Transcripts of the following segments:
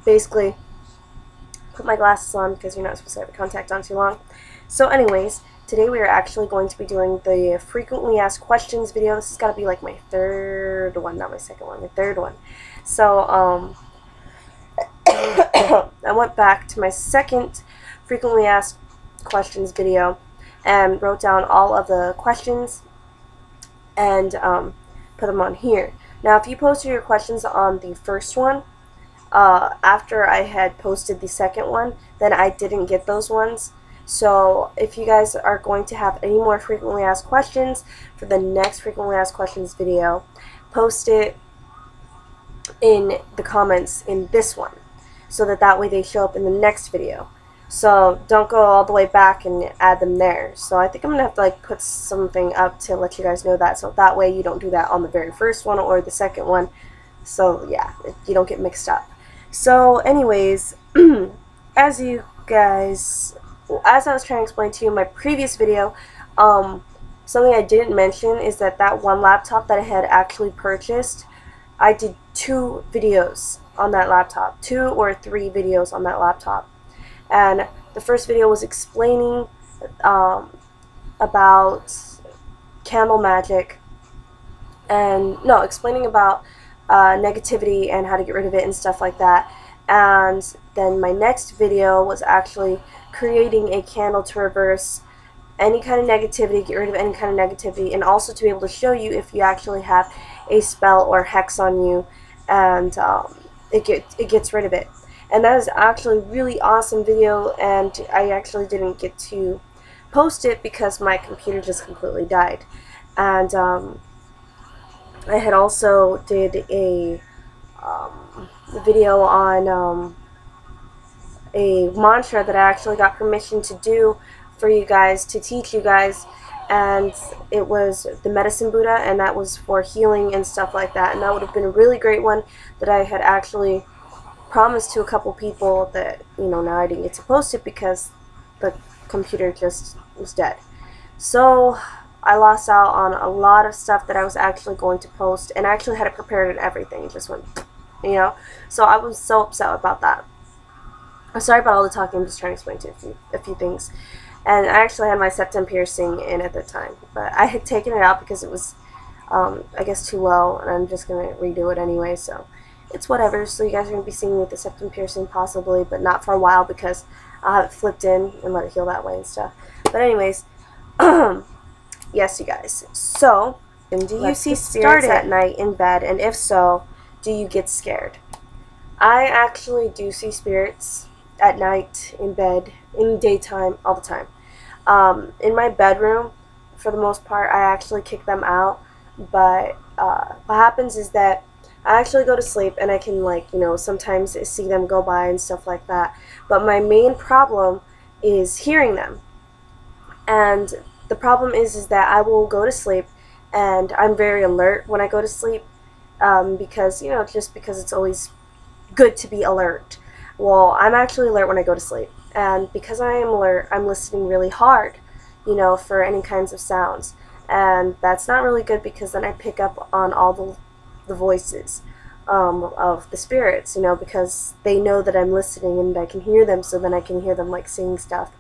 basically put my glasses on because you're not supposed to have contact on too long. So anyways, today we are actually going to be doing the frequently asked questions video. This has got to be like my third one, not my second one, my third one. So I went back to my second frequently asked questions video and wrote down all of the questions and put them on here. Now, if you posted your questions on the first one, after I had posted the second one, then I didn't get those ones. So if you guys are going to have any more frequently asked questions for the next frequently asked questions video, post it in the comments in this one, so that way they show up in the next video. So don't go all the way back and add them there. So I think I'm gonna have to like put something up to let you guys know that, so that way you don't do that on the very first one or the second one. So yeah, you don't get mixed up. So anyways, as I was trying to explain to you in my previous video, something I didn't mention is that one laptop that I had actually purchased, I did 2 videos on that laptop, 2 or 3 videos on that laptop. And the first video was explaining about candle magic, and no, explaining about negativity and how to get rid of it and stuff like that. And then my next video was actually creating a candle to reverse any kind of negativity, get rid of any kind of negativity, and also to be able to show you if you actually have a spell or hex on you, and it gets rid of it. And that is actually a really awesome video, and I actually didn't get to post it because my computer just completely died. And I had also did a video on a mantra that I actually got permission to do for you guys, to teach you guys, and it was the Medicine Buddha, and that was for healing and stuff like that. And that would have been a really great one that I had actually promised to a couple people that, you know, now I didn't get to post it because the computer just was dead. So I lost out on a lot of stuff that I was actually going to post, and I actually had it prepared and everything. It just went, you know. So I was so upset about that. I'm sorry about all the talking. I'm just trying to explain to you a few things. And I actually had my septum piercing in at the time, but I had taken it out because it was, I guess, too low, and I'm just going to redo it anyway, so it's whatever. So you guys are going to be seeing me with the septum piercing possibly, but not for a while because I'll have it flipped in and let it heal that way and stuff. But anyways, yes, you guys. So, do you see spirits at night in bed? And if so, do you get scared? I actually do see spirits at night in bed, in the daytime, all the time. In my bedroom, for the most part, I actually kick them out. But what happens is that I actually go to sleep and I can, like, you know, sometimes see them go by and stuff like that. But my main problem is hearing them. And the problem is that I will go to sleep and I'm very alert when I go to sleep, because, you know, just because it's always good to be alert. Well, I'm actually alert when I go to sleep. And because I am alert, I'm listening really hard, you know, for any kinds of sounds. And that's not really good because then I pick up on all the voices of the spirits, you know, because they know that I'm listening and I can hear them, so then I can hear them like saying stuff.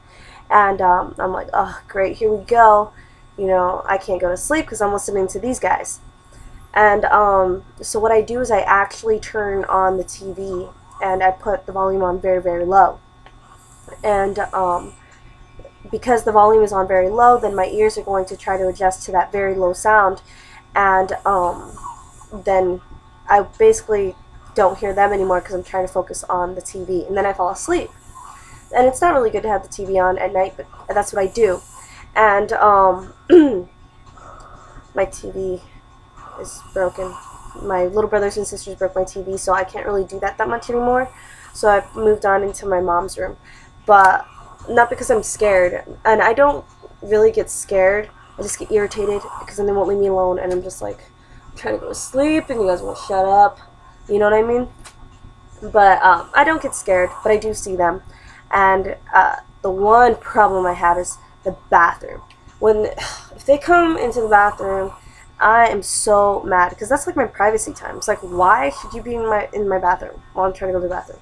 And I'm like, oh great, here we go, you know, I can't go to sleep because I'm listening to these guys. And so what I do is I actually turn on the TV and I put the volume on very, very low. And because the volume is on very low, then my ears are going to try to adjust to that very low sound, and then I basically don't hear them anymore because I'm trying to focus on the TV, and then I fall asleep. And it's not really good to have the TV on at night, but that's what I do. And my TV is broken. My little brothers and sisters broke my TV, so I can't really do that much anymore. So I've moved on into my mom's room. But not because I'm scared, and I don't really get scared, I just get irritated because then they won't leave me alone, and I'm just like, I'm trying to go to sleep and you guys won't shut up, you know what I mean? But I don't get scared, but I do see them. And the one problem I have is the bathroom. If they come into the bathroom, I am so mad because that's like my privacy time. It's like, why should you be in my bathroom while I'm trying to go to the bathroom?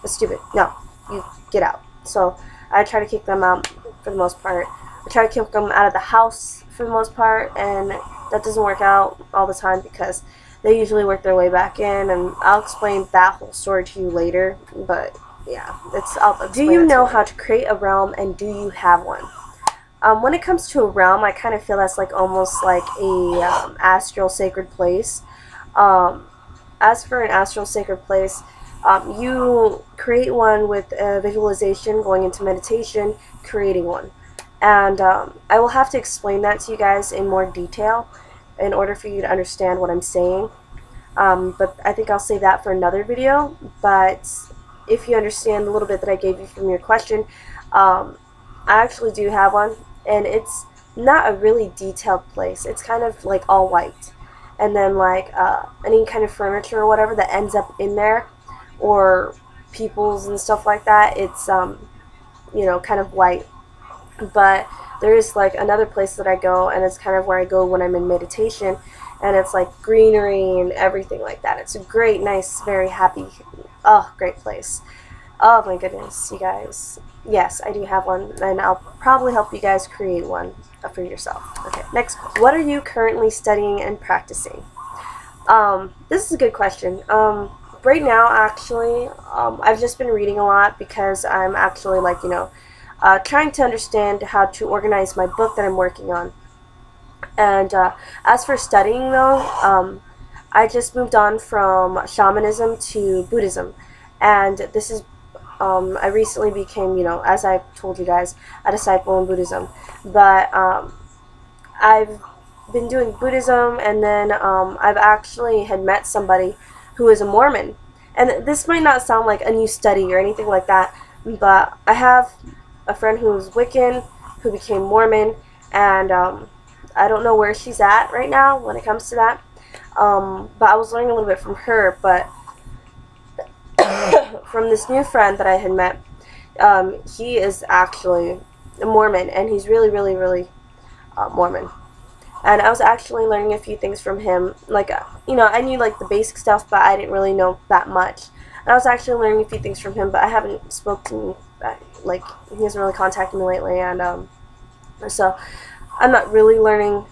stupid. No, you get out. So I try to kick them out for the most part. I try to kick them out of the house for the most part, and that doesn't work out all the time because they usually work their way back in, and I'll explain that whole story to you later. But yeah, do you know how to create a realm, and do you have one? When it comes to a realm, I kind of feel that's like almost like a astral sacred place. As for an astral sacred place, you create one with a visualization, going into meditation, creating one. And I will have to explain that to you guys in more detail in order for you to understand what I'm saying. But I think I'll save that for another video. But if you understand a little bit that I gave you from your question, I actually do have one. And it's not a really detailed place. It's kind of like all white. And then like any kind of furniture or whatever that ends up in there, or peoples and stuff like that, it's you know, kind of white. But there is like another place that I go, and it's kind of where I go when I'm in meditation, and it's like greenery and everything like that. It's a great, nice, very happy, great place. Oh my goodness, you guys. Yes, I do have one, and I'll probably help you guys create one for yourself. Okay, next. What are you currently studying and practicing? This is a good question. Right now, actually, I've just been reading a lot because I'm actually, like, you know, trying to understand how to organize my book that I'm working on. And as for studying, though, I just moved on from shamanism to Buddhism, and this is I recently became, you know, as I told you guys, a disciple in Buddhism. But I've been doing Buddhism, and then I've actually had met somebody who is a Mormon. And this might not sound like a new study or anything like that, but I have a friend who's Wiccan who became Mormon, and I don't know where she's at right now when it comes to that. But I was learning a little bit from her, but from this new friend that I had met, he is actually a Mormon, and he's really, really, really Mormon. And I was actually learning a few things from him. Like, you know, I knew like the basic stuff, but I didn't really know that much. And I was actually learning a few things from him, but I haven't spoken to him, like, he hasn't really contacted me lately, and so I'm not really learning,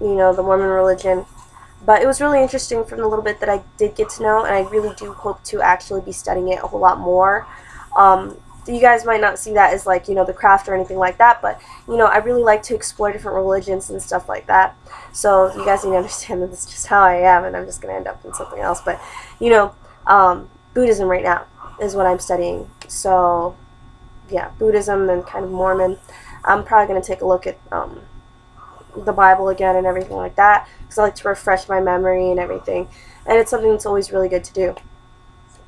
you know, the Mormon religion. But it was really interesting from the little bit that I did get to know, and I really do hope to actually be studying it a whole lot more. You guys might not see that as, like, you know, the craft or anything like that, but, you know, I really like to explore different religions and stuff like that. So you guys need to understand that this is just how I am, and I'm just going to end up in something else. But, you know, Buddhism right now is what I'm studying. So, yeah, Buddhism and kind of Mormon. I'm probably going to take a look at the Bible again and everything like that, because I like to refresh my memory and everything, and it's something that's always really good to do.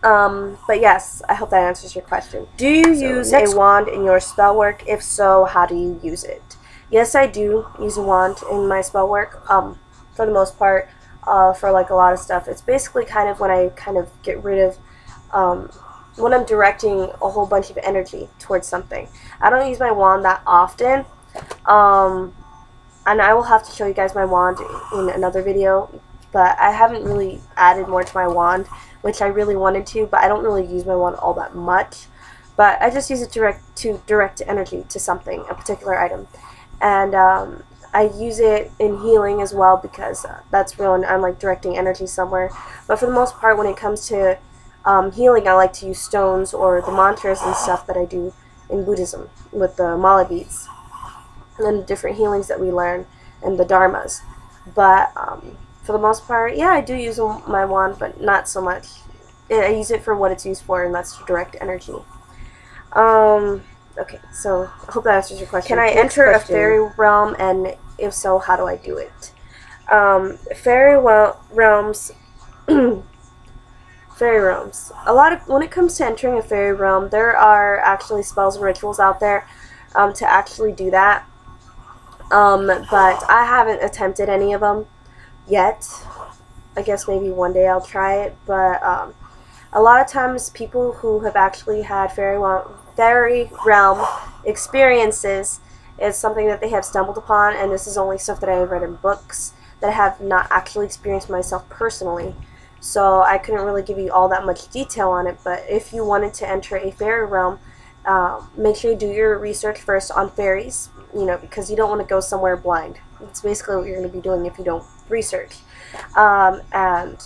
But yes, I hope that answers your question. Do you use a wand in your spell work? If so, how do you use it? Yes, I do use a wand in my spell work, for the most part, for like a lot of stuff. It's basically kind of when I kind of get rid of, when I'm directing a whole bunch of energy towards something. I don't use my wand that often, and I will have to show you guys my wand in another video, but I haven't really added more to my wand, which I really wanted to, but I don't really use my wand all that much. But I just use it to direct energy to something, a particular item. And I use it in healing as well, because that's real, and I'm like directing energy somewhere. But for the most part, when it comes to healing, I like to use stones or the mantras and stuff that I do in Buddhism with the mala beads, and then the different healings that we learn, and the dharmas. But for the most part, yeah, I do use my wand, but not so much. I use it for what it's used for, and that's to direct energy. Okay, so I hope that answers your question. Can I enter a fairy realm, and if so, how do I do it? Fairy realms, fairy realms. When it comes to entering a fairy realm, there are actually spells and rituals out there to actually do that. But I haven't attempted any of them yet. I guess maybe one day I'll try it, but a lot of times people who have actually had fairy realm experiences, it's something that they have stumbled upon, and this is only stuff that I have read in books that I have not actually experienced myself personally. so I couldn't really give you all that much detail on it. But if you wanted to enter a fairy realm, make sure you do your research first on fairies, you know, because you don't want to go somewhere blind. It's basically what you're going to be doing if you don't research. And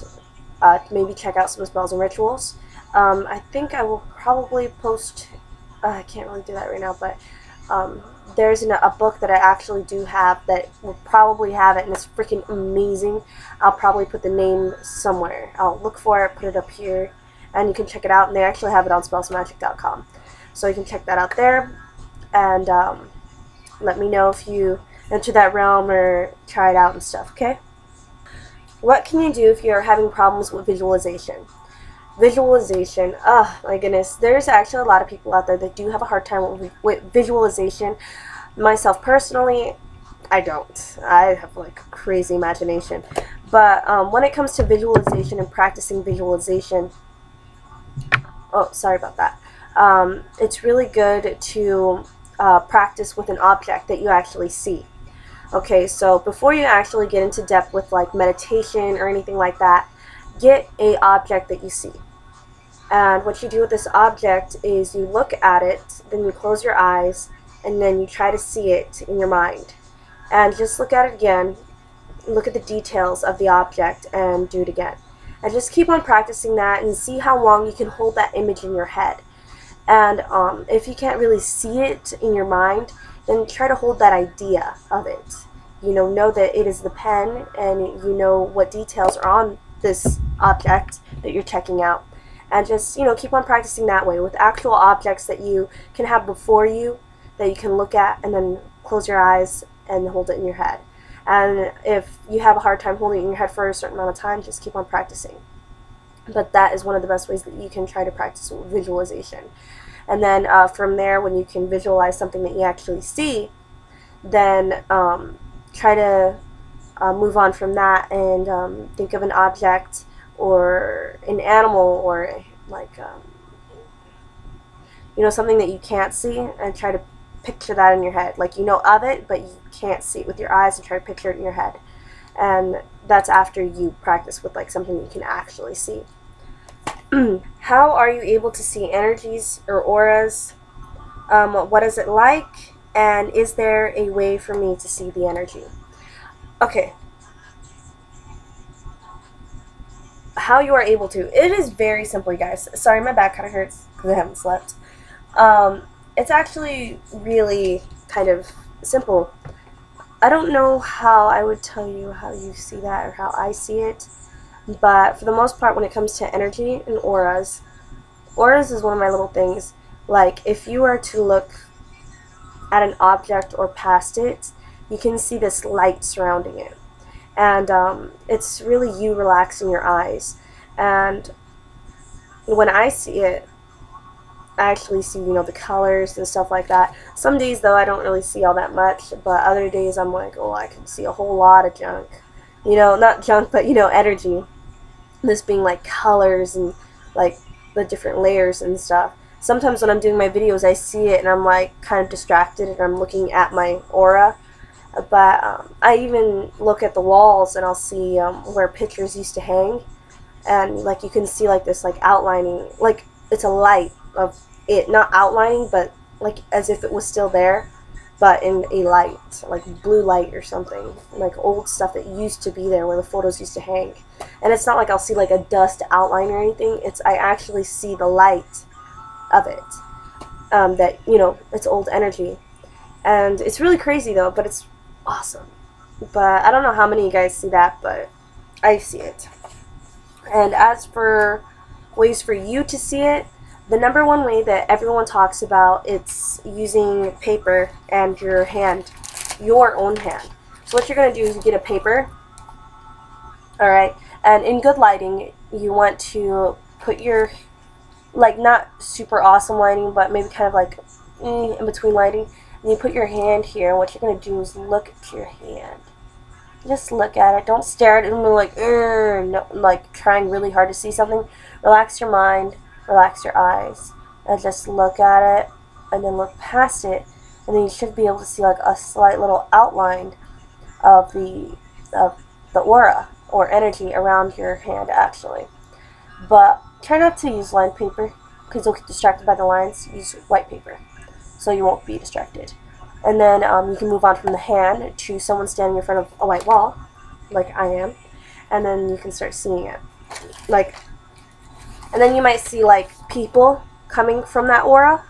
maybe check out some spells and rituals. I think I will probably post, I can't really do that right now, but there's a book that I actually do have that will probably have it, and it's freaking amazing. I'll probably put the name somewhere. I'll look for it, put it up here, and you can check it out. And they actually have it on spellsmagic.com, so you can check that out there. And let me know if you enter that realm or try it out and stuff, okay? What can you do if you're having problems with visualization? Visualization, oh my goodness, there's actually a lot of people out there that do have a hard time with visualization. Myself personally, I don't. I have like crazy imagination. But when it comes to visualization and practicing visualization, oh, sorry about that. It's really good to practice with an object that you actually see. Okay, so before you actually get into depth with like meditation or anything like that, get a object that you see. And what you do with this object is you look at it, then you close your eyes, and then you try to see it in your mind. And just look at it again, look at the details of the object, and do it again. And just keep on practicing that and see how long you can hold that image in your head. And if you can't really see it in your mind, then try to hold that idea of it. You know that it is the pen, and you know what details are on this object that you're checking out. And just, you know, keep on practicing that way with actual objects that you can have before you, that you can look at, and then close your eyes and hold it in your head. And if you have a hard time holding it in your head for a certain amount of time, just keep on practicing. But that is one of the best ways that you can try to practice visualization. And then from there, when you can visualize something that you actually see, then try to move on from that and think of an object or an animal or like you know, something that you can't see, and try to picture that in your head. Like, you know of it, but you can't see it with your eyes, and try to picture it in your head. And that's after you practice with like something you can actually see. How are you able to see energies or auras? What is it like? And is there a way for me to see the energy? Okay. How you are able to. It is very simple, you guys. Sorry, my back kind of hurts because I haven't slept. It's actually really kind of simple. I don't know how I would tell you how you see that or how I see it. But for the most part, when it comes to energy and auras is one of my little things. Like, if you were to look at an object or past it, you can see this light surrounding it. And it's really you relaxing your eyes. And when I see it, I actually see, you know, the colors and stuff like that. Some days, though, I don't really see all that much. But other days, I'm like, oh, I can see a whole lot of junk. You know, not junk, but, you know, energy. This being like colors and like the different layers and stuff. Sometimes when I'm doing my videos, I see it and I'm like kind of distracted and I'm looking at my aura. But I even look at the walls and I'll see where pictures used to hang. And like you can see like this like outlining, like it's a light of it, not outlining, but like as if it was still there, but in a light, like blue light or something, like old stuff that used to be there where the photos used to hang. And it's not like I'll see like a dust outline or anything. It's I actually see the light of it. That, you know, it's old energy. And it's really crazy though, but it's awesome. But I don't know how many of you guys see that, but I see it. And as for ways for you to see it, the number one way that everyone talks about, it's using paper and your hand, your own hand. So what you're going to do is you get a paper, alright, and in good lighting, you want to put your, like not super awesome lighting, but maybe kind of like in between lighting, and you put your hand here, and what you're going to do is look at your hand. Just look at it. Don't stare at it and be like, no, like trying really hard to see something. Relax your mind. Relax your eyes. And just look at it. And then look past it. And then you should be able to see like a slight little outline of the aura or energy around your hand, actually. But try not to use lined paper, because you'll get distracted by the lines. Use white paper, so you won't be distracted. And then you can move on from the hand to someone standing in front of a white wall, like I am, and then you can start seeing it. And then you might see like people coming from that aura,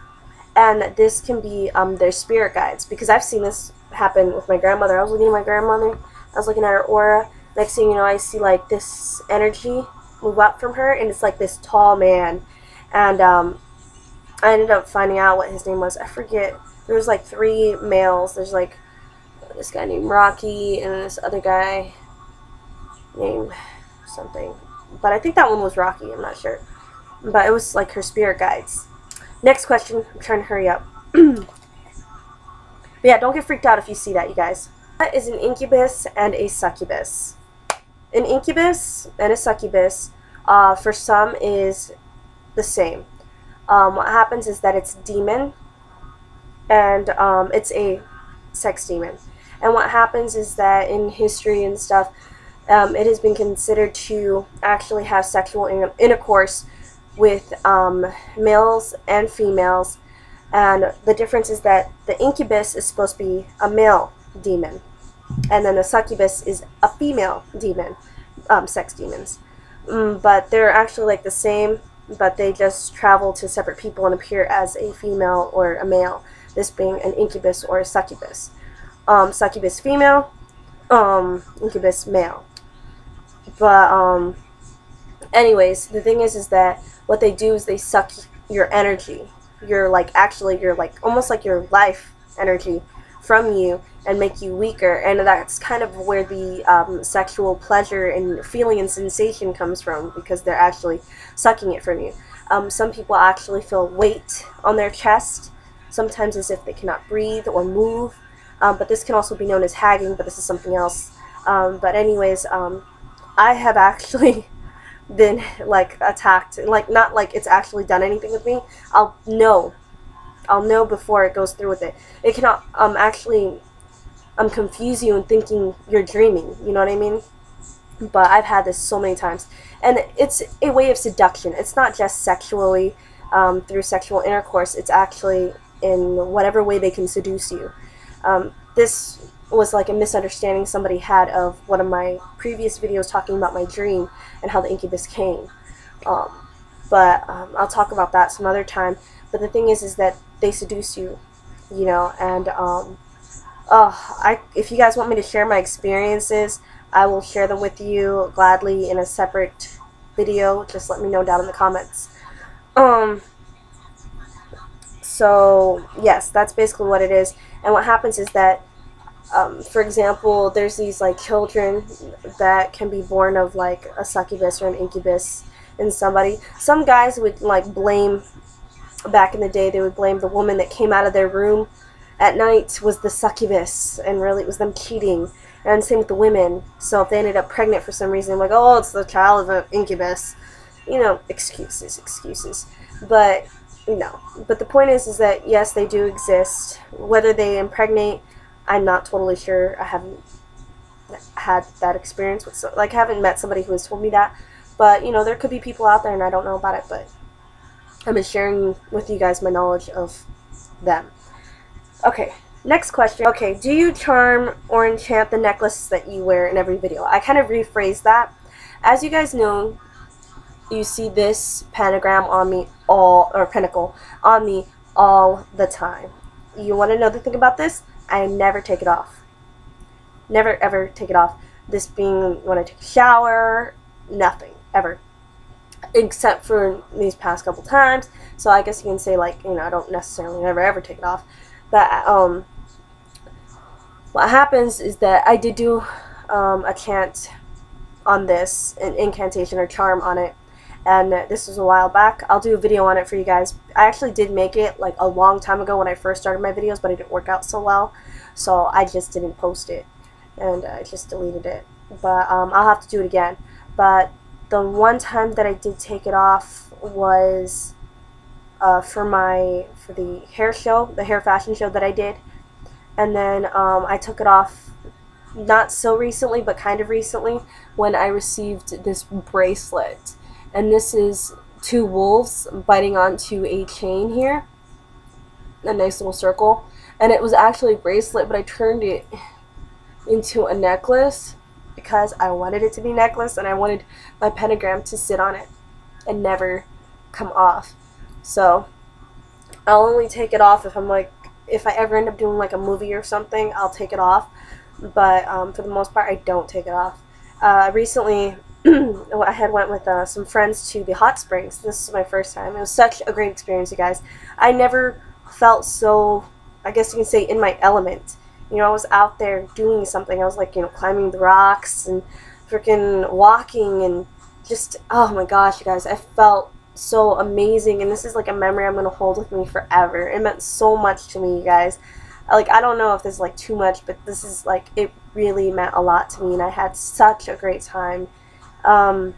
and this can be their spirit guides, because I've seen this happen with my grandmother. I was looking at my grandmother, I was looking at her aura. Next thing you know, I see like this energy move up from her, and it's like this tall man. And I ended up finding out what his name was. I forget. There was like 3 males. There's like this guy named Rocky, and this other guy named something. But I think that one was Rocky. I'm not sure. But it was like her spirit guides. Next question. I'm trying to hurry up. But yeah, don't get freaked out if you see that, you guys. What is an incubus and a succubus? An incubus and a succubus, for some, is the same. What happens is that it's demon, and it's a sex demon. And what happens is that in history and stuff, it has been considered to actually have sexual intercourse with males and females. And the difference is that the incubus is supposed to be a male demon, and then the succubus is a female demon, sex demons. But they're actually like the same, but they just travel to separate people and appear as a female or a male, this being an incubus or a succubus. Succubus female, incubus male. But anyways, the thing is that what they do is they suck your energy, your almost like your life energy from you, and make you weaker. And that's kind of where the sexual pleasure and feeling and sensation comes from, because they're actually sucking it from you. Some people actually feel weight on their chest, sometimes as if they cannot breathe or move. But this can also be known as hagging, but this is something else. But anyways, I have actually been like attacked, like not like it's actually done anything with me. I'll know before it goes through with it. It can actually confuse you and thinking you're dreaming, you know what I mean? But I've had this so many times, and it's a way of seduction. It's not just sexually, through sexual intercourse. It's actually in whatever way they can seduce you. This was like a misunderstanding somebody had of one of my previous videos talking about my dream and how the incubus came. But I'll talk about that some other time. But the thing is that they seduce you, you know, and if you guys want me to share my experiences, I will share them with you gladly in a separate video. Just let me know down in the comments. So yes, that's basically what it is. And what happens is that, for example, there's these like children that can be born of like a succubus or an incubus in somebody. Some guys would like blame, back in the day, they would blame the woman that came out of their room at night was the succubus, and really it was them cheating. And same with the women. So if they ended up pregnant for some reason, like, oh, it's the child of an incubus, you know, excuses. But no. But the point is that yes, they do exist. Whether they impregnate, I'm not totally sure. I haven't had that experience with, I haven't met somebody who has told me that. But you know, there could be people out there, and I don't know about it. But I've been sharing with you guys my knowledge of them. Okay, next question. Okay, do you charm or enchant the necklace that you wear in every video? I kind of rephrased that. As you guys know, you see this pentagram on me pentacle on me all the time. You want to know the thing about this? I never take it off. Never ever take it off. This being when I take a shower, nothing, ever. Except for these past couple times. So I guess you can say, like, you know, I don't necessarily never ever take it off. But what happens is that I did do a chant on this, an incantation or charm on it, and this was a while back. I'll do a video on it for you guys. I actually did make it like a long time ago when I first started my videos, but it didn't work out so well, so I just didn't post it, and I just deleted it. But I'll have to do it again. But the one time that I did take it off was for the hair show, the hair fashion show that I did, and then I took it off not so recently, but kind of recently, when I received this bracelet. And this is two wolves biting onto a chain here, a nice little circle. And it was actually a bracelet, but I turned it into a necklace because I wanted it to be a necklace, and I wanted my pentagram to sit on it and never come off. So I'll only take it off if if I ever end up doing like a movie or something, I'll take it off. But for the most part, I don't take it off. Recently, I had went with some friends to the hot springs. This is my first time. It was such a great experience, you guys. I never felt so, I guess you can say, in my element. You know, I was out there doing something. I was like, you know, climbing the rocks and freaking walking and just, oh my gosh, you guys, I felt so amazing. And this is like a memory I'm going to hold with me forever. It meant so much to me, you guys. Like, I don't know if this is like too much, but this is like, it really meant a lot to me, and I had such a great time. But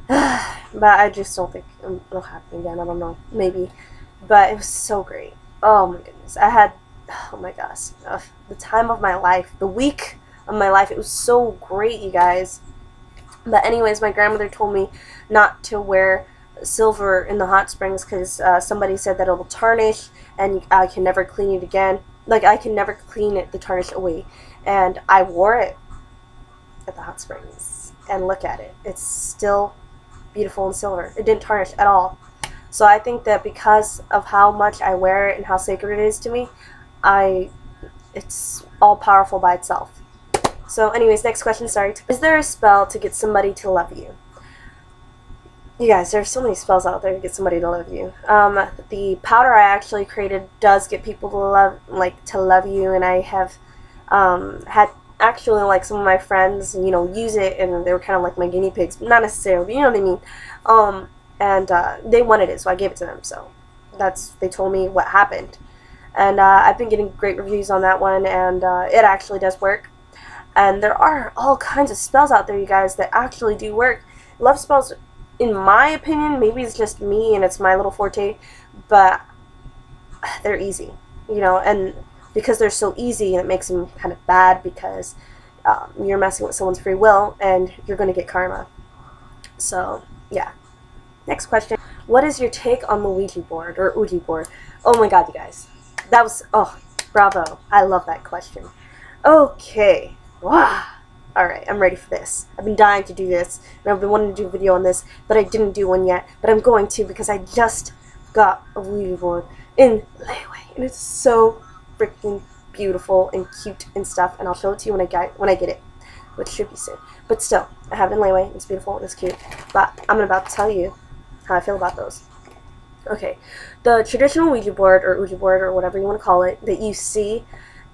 I just don't think it'll happen again. I don't know, maybe, but it was so great. Oh my goodness, I had, oh my gosh, the time of my life, the week of my life. It was so great, you guys. But anyways, my grandmother told me not to wear silver in the hot springs because somebody said that it will tarnish and I can never clean it again. Like, I can never clean it, the tarnish away. And I wore it at the hot springs, and look at it, it's still beautiful and silver. It didn't tarnish at all. So I think that because of how much I wear it and how sacred it is to me, it's all powerful by itself. So anyways, next question, sorry. Is there a spell to get somebody to love you? You guys, there's so many spells out there to get somebody to love you. The powder I actually created does get people to love you, and I have had actually like some of my friends, you know, use it, and they were kind of like my guinea pigs, not necessarily, but you know what I mean. They wanted it, so I gave it to them. So they told me what happened, and I've been getting great reviews on that one, and it actually does work. And there are all kinds of spells out there, you guys, that actually do work. Love spells, in my opinion, maybe it's just me and it's my little forte, but they're easy, you know, and because they're so easy, it makes them kind of bad because you're messing with someone's free will and you're going to get karma. So, yeah. Next question. What is your take on the Ouija board or Ouija board? Oh my god, you guys. That was, oh, bravo. I love that question. Okay. Wow. Alright, I'm ready for this. I've been dying to do this, and I've been wanting to do a video on this, but I didn't do one yet, but I'm going to because I just got a Ouija board in layaway, and it's so freaking beautiful and cute and stuff, and I'll show it to you when I get it, which should be soon. But still, I have it in layaway, it's beautiful, and it's cute, but I'm about to tell you how I feel about those. Okay, the traditional Ouija board or whatever you want to call it that you see,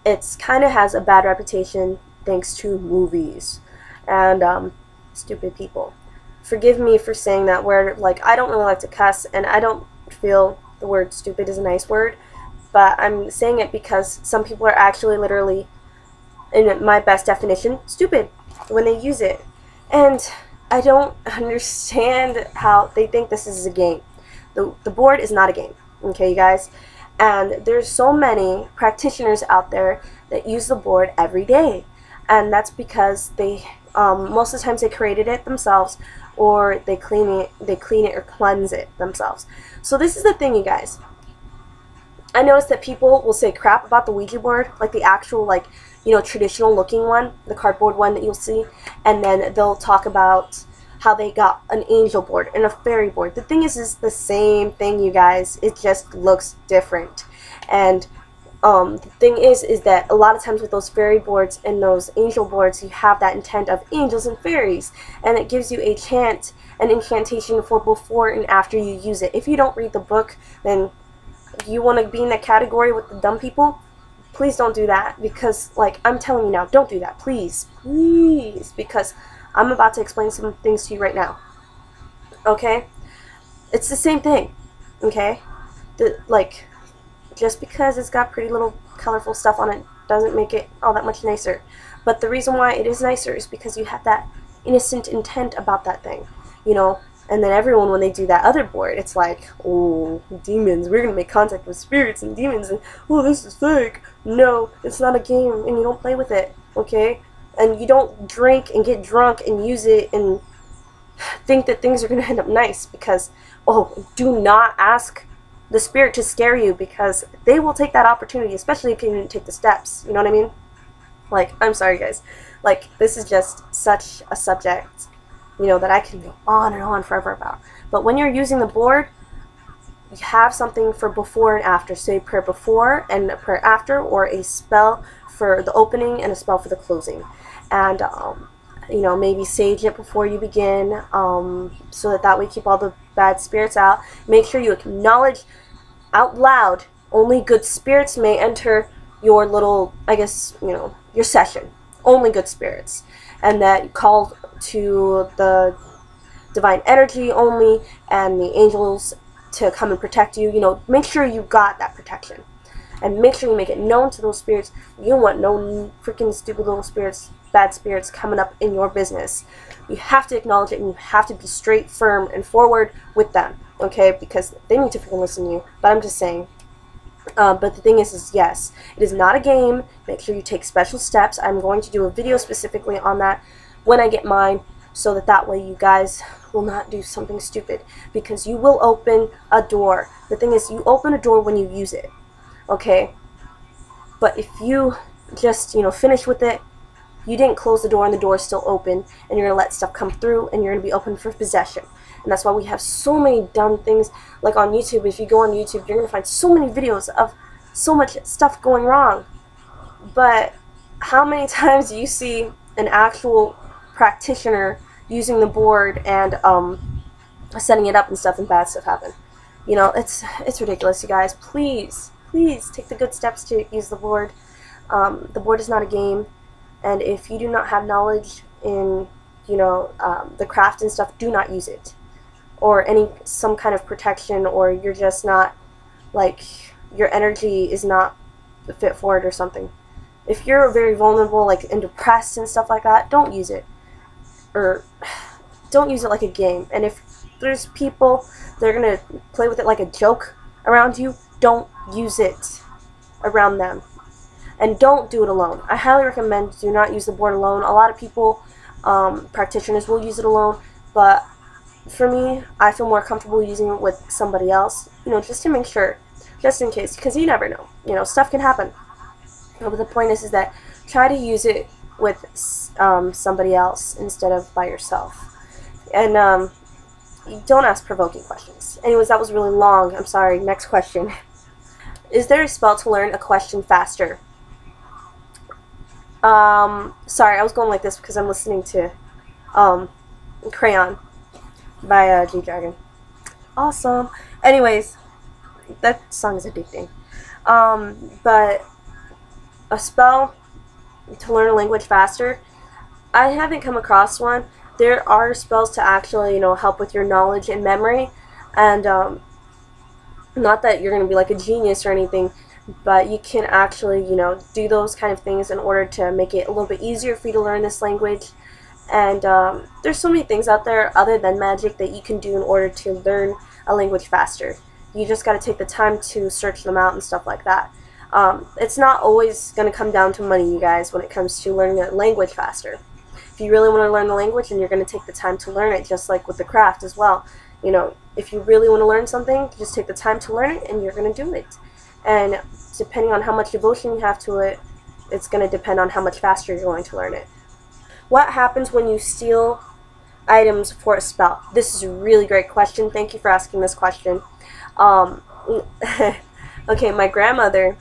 it's kind of has a bad reputation thanks to movies and stupid people. Forgive me for saying that word. Like, I don't really like to cuss, and I don't feel the word stupid is a nice word, but I'm saying it because some people are actually literally, in my best definition, stupid when they use it. And I don't understand how they think this is a game. The board is not a game, okay, you guys? And there's so many practitioners out there that use the board every day. And that's because they, most of the times they created it themselves, or they clean it or cleanse it themselves. So this is the thing, you guys. I noticed that people will say crap about the Ouija board, like the actual, like, you know, traditional looking one, the cardboard one that you'll see, and then they'll talk about how they got an angel board and a fairy board. The thing is the same thing, you guys. It just looks different. And the thing is that a lot of times with those fairy boards and those angel boards, you have that intent of angels and fairies, and it gives you a chant, an incantation for before and after you use it. If you don't read the book, then you want to be in that category with the dumb people, please don't do that, because, like, I'm telling you now, don't do that, please, please, because I'm about to explain some things to you right now, okay? It's the same thing, okay? Like, just because it's got pretty little colorful stuff on it doesn't make it all that much nicer. But the reason why it is nicer is because you have that innocent intent about that thing, you know? And then everyone, when they do that other board, it's like, oh, demons, we're going to make contact with spirits and demons, and, oh, this is fake. No, it's not a game, and you don't play with it, okay? and you don't drink and get drunk and use it and think that things are going to end up nice, because, oh, do not ask the spirit to scare you, because they will take that opportunity, especially if you didn't take the steps, you know what I mean? Like, I'm sorry guys, like, this is just such a subject, you know, that I can go on and on forever about. But when you're using the board, you have something for before and after. Say a prayer before and a prayer after, or a spell for the opening and a spell for the closing. And you know, maybe sage it before you begin, so that way keep all the bad spirits out. Make sure you acknowledge out loud only good spirits may enter your little, I guess, you know, your session. Only good spirits. And that you call to the divine energy only and the angels to come and protect you. You know, make sure you got that protection. And make sure you make it known to those spirits. You don't want no freaking stupid little spirits, bad spirits coming up in your business. You have to acknowledge it, and you have to be straight, firm, and forward with them, okay? Because they need to freaking listen to you. But I'm just saying. But the thing is yes, it is not a game. Make sure you take special steps. I'm going to do a video specifically on that when I get mine, so that way you guys will not do something stupid, because you will open a door. The thing is, you open a door when you use it, okay? But if you just, you know, finish with it, you didn't close the door and the door is still open, and you're going to let stuff come through, and you're going to be open for possession. And that's why we have so many dumb things, like on YouTube. If you go on YouTube, you're going to find so many videos of so much stuff going wrong. But how many times do you see an actual practitioner using the board and setting it up and stuff, and bad stuff happen? You know, it's ridiculous, you guys. Please take the good steps to use the board. The board is not a game, and if you do not have knowledge in, you know, the craft and stuff, do not use it, or some kind of protection, or you're just not, like, your energy is not fit for it or something. If you're very vulnerable, like, and depressed and stuff like that, don't use it. Or don't use it like a game. And if there's people that are going to play with it like a joke around you, don't use it around them. And don't do it alone. I highly recommend do not use the board alone. A lot of people, practitioners, will use it alone, but for me, I feel more comfortable using it with somebody else, you know, just to make sure, just in case, because you never know, you know, stuff can happen. But the point is that try to use it with somebody else instead of by yourself. And don't ask provoking questions. Anyways, that was really long. I'm sorry. Next question. Is there a spell to learn a question faster? Sorry, I was going like this because I'm listening to Crayon by G-Dragon. Awesome. Anyways, that song is addicting. But a spell to learn a language faster, I haven't come across one. There are spells to actually, you know, help with your knowledge and memory, and not that you're going to be like a genius or anything, but you can actually, you know, do those kind of things in order to make it a little bit easier for you to learn this language. And there's so many things out there other than magic that you can do in order to learn a language faster. You just got to take the time to search them out and stuff like that. It's not always going to come down to money, you guys, when it comes to learning a language faster. If you really want to learn the language, and you're going to take the time to learn it, just like with the craft as well. You know, if you really want to learn something, just take the time to learn it, and you're going to do it. And depending on how much devotion you have to it, it's going to depend on how much faster you're going to learn it. What happens when you steal items for a spell? This is a really great question. Thank you for asking this question. Okay, my grandmother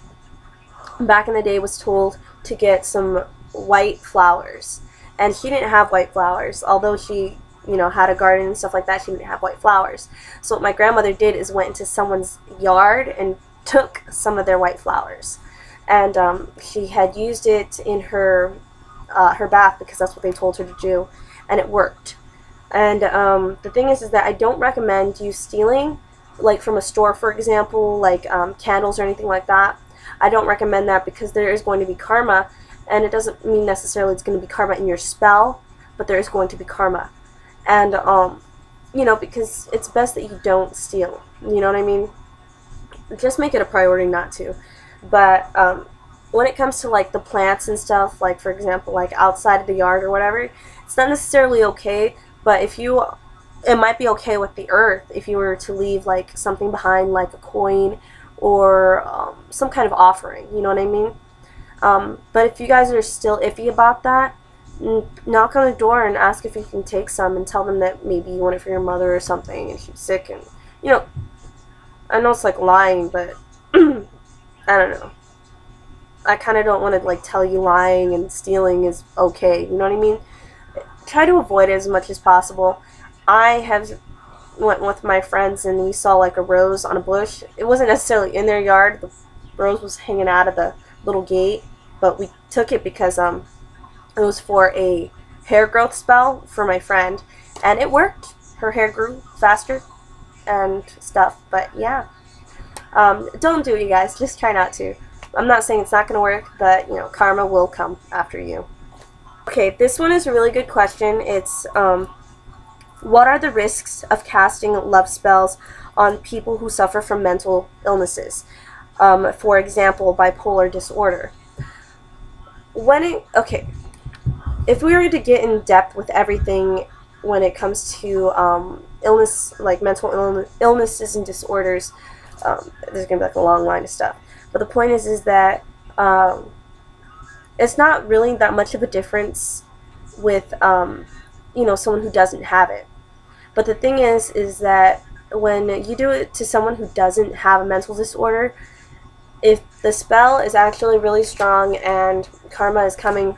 back in the day was told to get some white flowers, and she didn't have white flowers. Although she, you know, had a garden and stuff like that, she didn't have white flowers. So what my grandmother did is went into someone's yard and took some of their white flowers, and she had used it in her bath, because that's what they told her to do, and it worked. And the thing is that I don't recommend you stealing, like from a store, for example, like candles or anything like that. I don't recommend that, because there is going to be karma, and it doesn't mean necessarily it's going to be karma in your spell, but there is going to be karma. And you know, because it's best that you don't steal, you know what I mean? Just make it a priority not to. But when it comes to like the plants and stuff, like for example, like outside of the yard or whatever, it's not necessarily okay, but it might be okay with the earth if you were to leave like something behind, like a coin or some kind of offering, you know what I mean? But if you guys are still iffy about that, knock on the door and ask if you can take some, and tell them that maybe you want it for your mother or something and she's sick, and you know, I know it's like lying, but I don't know. I kind of don't want to like tell you lying and stealing is okay, you know what I mean? Try to avoid it as much as possible. I have went with my friends and we saw like a rose on a bush. It wasn't necessarily in their yard. The rose was hanging out of the little gate, but we took it because it was for a hair growth spell for my friend, and it worked. Her hair grew faster and stuff. But yeah, don't do it, you guys. Just try not to. I'm not saying it's not going to work, but you know, karma will come after you. Okay, this one is a really good question. It's what are the risks of casting love spells on people who suffer from mental illnesses? For example, bipolar disorder. Okay, if we were to get in depth with everything when it comes to illness, like mental illnesses and disorders, there's gonna be like a long line of stuff. But the point is that it's not really that much of a difference with you know, someone who doesn't have it. But the thing is that when you do it to someone who doesn't have a mental disorder, if the spell is actually really strong and karma is coming,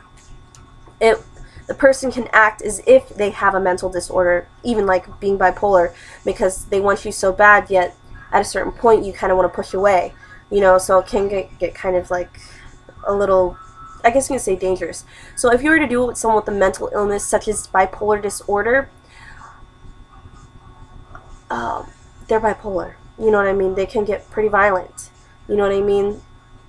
the person can act as if they have a mental disorder, even like being bipolar, because they want you so bad, yet at a certain point you kind of want to push away, you know, so it can get kind of like a little, I guess you can say, dangerous. So if you were to do it with someone with a mental illness such as bipolar disorder, they're bipolar, you know what I mean? They can get pretty violent, you know what I mean?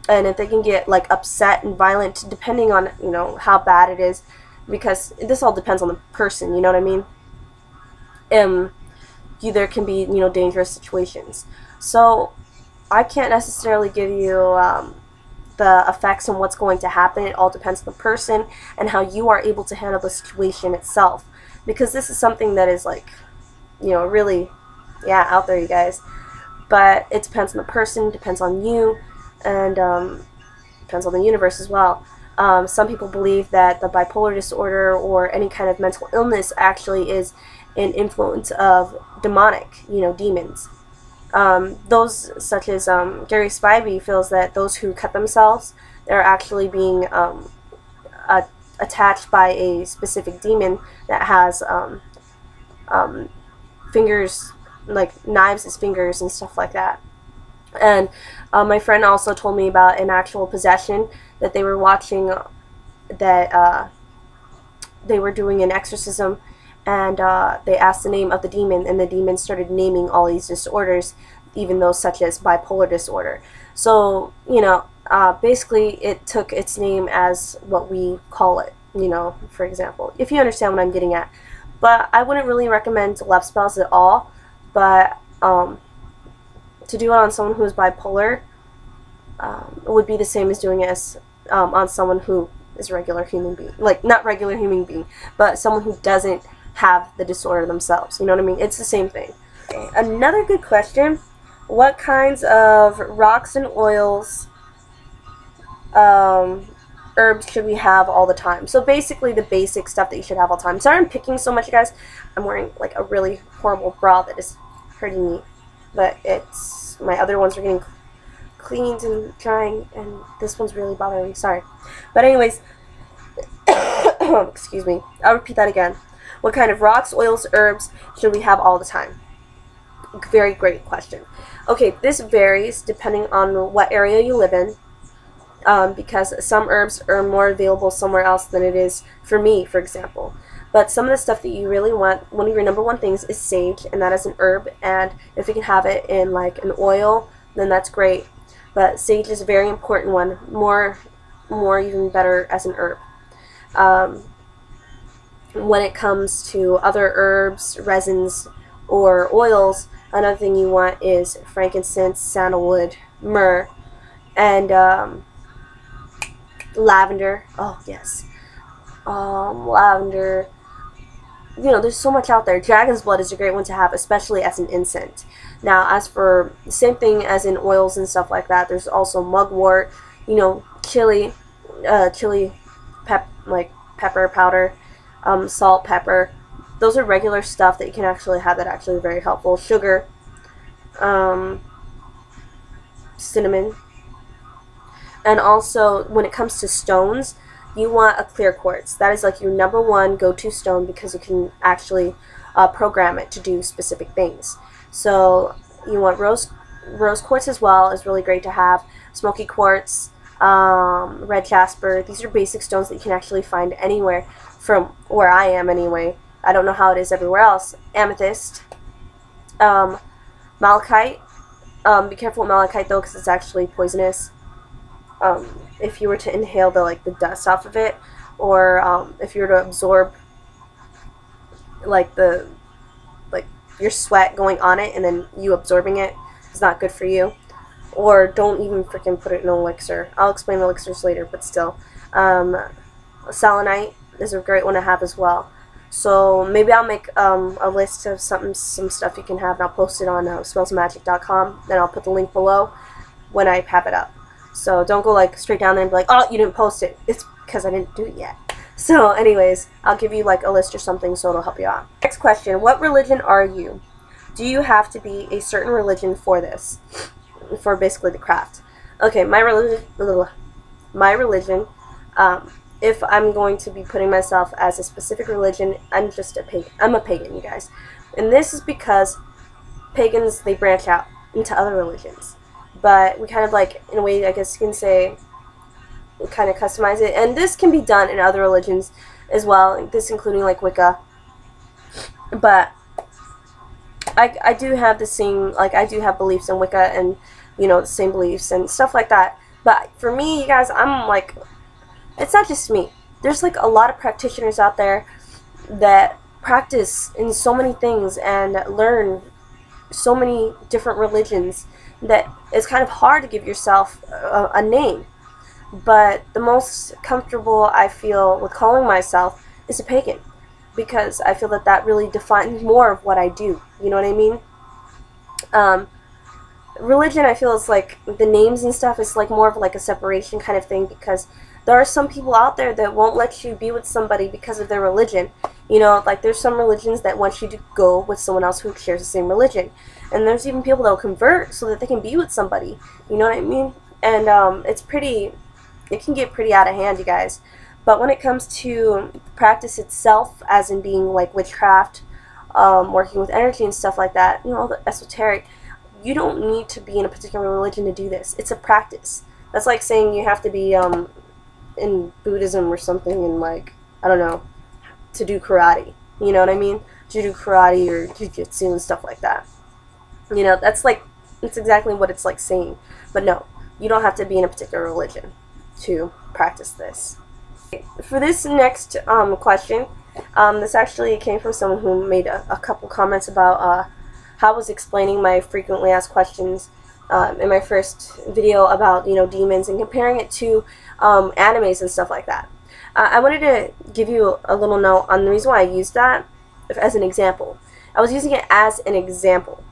And if they can get like upset and violent, depending on, you know, how bad it is, because this all depends on the person, you know what I mean? There can be, you know, dangerous situations. So I can't necessarily give you the effects and what's going to happen. It all depends on the person and how you are able to handle the situation itself, because this is something that is like, you know, really, yeah, out there, you guys. But it depends on the person, depends on you, and depends on the universe as well. Some people believe that the bipolar disorder or any kind of mental illness actually is an influence of demonic, you know, demons. Those such as Gary Spivey feels that those who cut themselves, they're actually being attached by a specific demon that has fingers, like knives as fingers and stuff like that. And my friend also told me about an actual possession that they were watching, that they were doing an exorcism, and they asked the name of the demon, and the demon started naming all these disorders, even those such as bipolar disorder. So, you know, basically it took its name as what we call it, you know, for example, if you understand what I'm getting at. But I wouldn't really recommend love spells at all, but to do it on someone who is bipolar would be the same as doing it as, on someone who is a regular human being. Like, not regular human being, but someone who doesn't have the disorder themselves. You know what I mean? It's the same thing. Okay. Another good question. What kinds of rocks and oils, herbs should we have all the time? So basically the basic stuff that you should have all the time. Sorry I'm picking so much, you guys. I'm wearing like a really horrible bra that is hurting me. But it's, my other ones are getting cleaned and drying, and this one's really bothering me. Sorry. But anyways, excuse me. I'll repeat that again. What kind of rocks, oils, herbs should we have all the time? Very great question. Okay, this varies depending on what area you live in, because some herbs are more available somewhere else than it is for me, for example. But some of the stuff that you really want, one of your number one things is sage, and that is an herb, and if you can have it in like an oil, then that's great. But sage is a very important one, more even better as an herb. When it comes to other herbs, resins, or oils, another thing you want is frankincense, sandalwood, myrrh, and lavender. Oh yes, lavender. You know, there's so much out there. Dragon's blood is a great one to have, especially as an incense. Now, as for same thing as in oils and stuff like that, there's also mugwort, you know, chili pepper powder, salt, pepper. Those are regular stuff that you can actually have that actually very helpful. Sugar, cinnamon, and also when it comes to stones, you want a clear quartz. That is like your #1 go-to stone because you can actually program it to do specific things. So you want rose quartz as well. Is really great to have. Smoky quartz, red jasper. These are basic stones that you can actually find anywhere from where I am anyway. I don't know how it is everywhere else. Amethyst, malachite. Be careful with malachite though, because it's actually poisonous. If you were to inhale the dust off of it, or if you were to absorb your sweat going on it and then you absorbing it, is not good for you. Or don't even freaking put it in an elixir. I'll explain elixirs later, but still. Selenite is a great one to have as well. So maybe I'll make a list of some stuff you can have, and I'll post it on smellsmagic.com. Then I'll put the link below when I have it up. So don't go straight down there and be like, oh, you didn't post it. It's because I didn't do it yet. So anyways, I'll give you a list or something so it'll help you out. Next question, what religion are you? Do you have to be a certain religion for this? For basically the craft. Okay, my religion, if I'm going to be putting myself as a specific religion, I'm just a pagan. I'm a pagan, you guys. And this is because pagans, they branch out into other religions. But we kind of in a way, I guess you can say, we kind of customize it. And this can be done in other religions as well, this including Wicca. But I do have the same, I do have beliefs in Wicca and, you know, the same beliefs and stuff like that. But for me, you guys, I'm it's not just me. There's a lot of practitioners out there that practice in so many things and learn so many different religions that it's kind of hard to give yourself a name. But the most comfortable I feel with calling myself is a pagan, because I feel that really defines more of what I do. You know what I mean? Religion, I feel, is the names and stuff is more of a separation kind of thing, because there are some people out there that won't let you be with somebody because of their religion. You know, there's some religions that want you to go with someone else who shares the same religion. And there's even people that will convert so that they can be with somebody. You know what I mean? And it can get pretty out of hand, you guys. But when it comes to practice itself, as in being witchcraft, working with energy and stuff like that, you know, the esoteric, you don't need to be in a particular religion to do this. It's a practice. That's like saying you have to be in Buddhism or something and I don't know, to do karate. You know what I mean? To do karate or jiu-jitsu and stuff like that. You know, that's it's exactly what it's saying. But no, you don't have to be in a particular religion to practice this. For this next question, this actually came from someone who made a couple comments about how I was explaining my frequently asked questions in my first video about, you know, demons, and comparing it to animes and stuff like that. I wanted to give you a little note on the reason why I used that as an example. I was using it as an example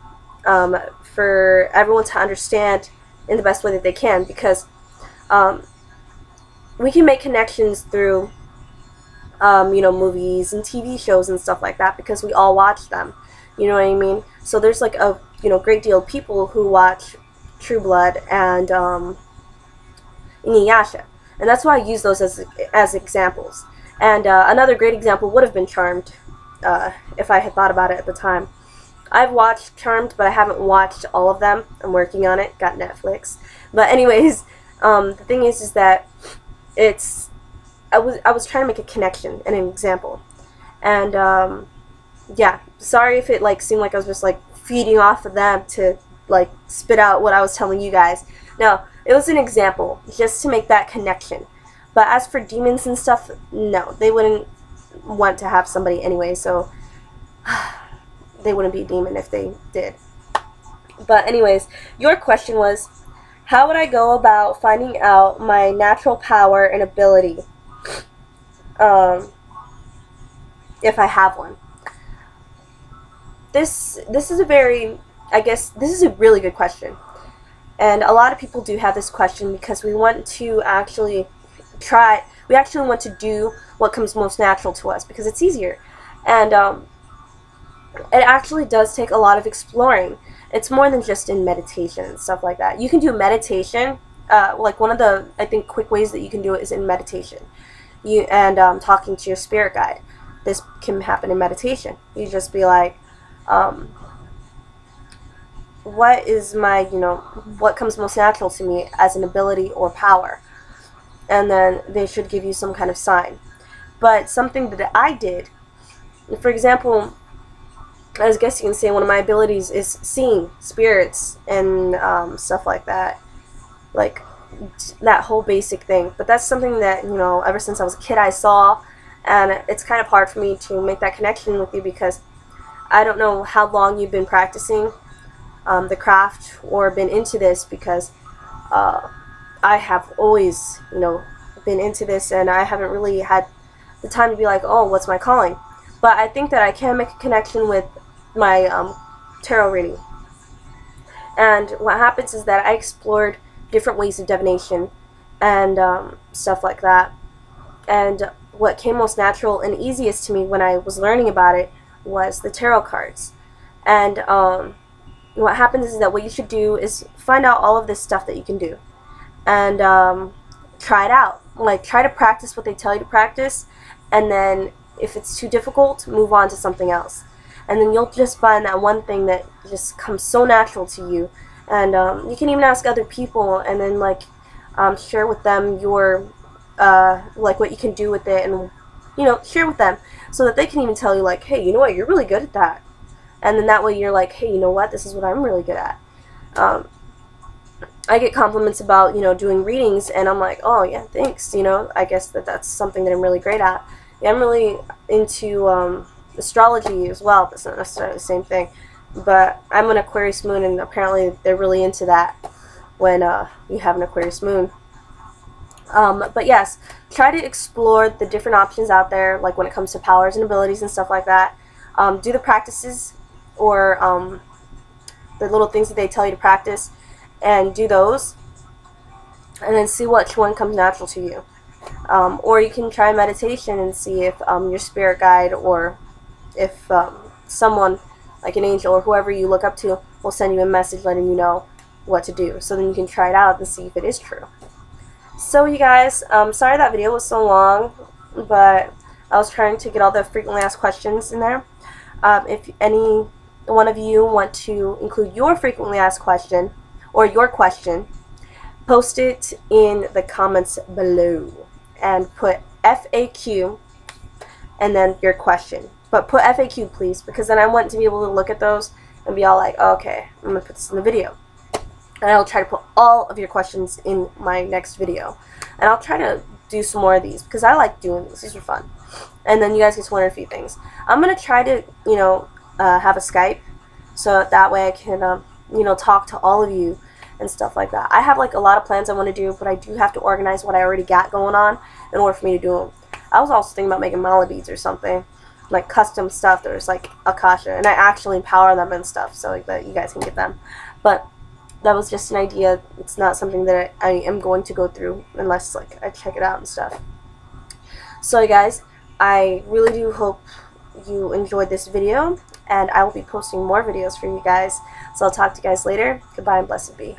for everyone to understand in the best way that they can, because we can make connections through you know, movies and TV shows and stuff like that, because we all watch them. You know what I mean? So there's a great deal of people who watch True Blood and Inuyasha, and that's why I use those as examples. And another great example would have been Charmed, if I had thought about it at the time. I've watched Charmed, but I haven't watched all of them. I'm working on it. Got Netflix. But anyways, the thing is that I was trying to make a connection and an example, and yeah, sorry if it seemed like I was just feeding off of them to spit out what I was telling you guys. No, it was an example just to make that connection. But as for demons and stuff, no, they wouldn't want to have somebody anyway, so they wouldn't be a demon if they did. But anyways, your question was, How would I go about finding out my natural power and ability, if I have one? This is a very, I guess, this is a really good question. And a lot of people do have this question because we want to actually we actually want to do what comes most natural to us because it's easier. And it actually does take a lot of exploring. It's more than just in meditation and stuff like that. You can do meditation, like one of the, I think, quick ways that you can do it is in meditation. Talking to your spirit guide. This can happen in meditation. You just be like, what is my, what comes most natural to me as an ability or power? And then they should give you some kind of sign. But something that I did, for example, I guess you can say one of my abilities is seeing spirits and stuff like that. Like that whole basic thing. But that's something that, ever since I was a kid I saw, and it's kind of hard for me to make that connection with you because I don't know how long you've been practicing the craft or been into this, because I have always, been into this, and I haven't really had the time to be like, oh, what's my calling? But I think that I can make a connection with my tarot reading. And what happens is that I explored different ways of divination and stuff like that. And what came most natural and easiest to me when I was learning about it was the tarot cards. And what happens is that what you should do is find out all of this stuff that you can do and try it out. Like, try to practice what they tell you to practice, and then if it's too difficult, move on to something else. And then you'll just find that one thing that just comes so natural to you. And you can even ask other people and then share with them your what you can do with it, and share with them so that they can even tell you like, hey, you know what, you're really good at that. And then that way you're like, hey, you know what, this is what I'm really good at. I get compliments about, doing readings, and I'm like, oh yeah, thanks, I guess that's something that I'm really great at. Yeah, I'm really into astrology as well, but it's not necessarily the same thing. But I'm an Aquarius moon, and apparently they're really into that when you have an Aquarius moon. But yes, try to explore the different options out there, like when it comes to powers and abilities and stuff like that. Do the practices, or the little things that they tell you to practice, and do those, and then see which one comes natural to you. Or you can try meditation and see if your spirit guide, or if someone like an angel or whoever you look up to will send you a message letting you know what to do. So then you can try it out and see if it is true. So you guys, sorry that video was so long, but I was trying to get all the frequently asked questions in there. If any one of you want to include your frequently asked question or your question, post it in the comments below and put FAQ and then your question. But put FAQ, please, because then I want to be able to look at those and be all like, oh, okay, I'm going to put this in the video. And I'll try to put all of your questions in my next video. And I'll try to do some more of these because I like doing these. These are fun. And then you guys get to learn a few things. I'm going to try to, have a Skype so that way I can, talk to all of you and stuff like that. I have a lot of plans I want to do, but I do have to organize what I already got going on in order for me to do them. I was also thinking about making mala beads or something, like custom stuff. There's like Akasha, and I actually empower them and stuff so that you guys can get them. But that was just an idea. It's not something that I am going to go through unless I check it out and stuff. So guys, I really do hope you enjoyed this video, and I will be posting more videos for you guys. So I'll talk to you guys later. Goodbye and blessed be.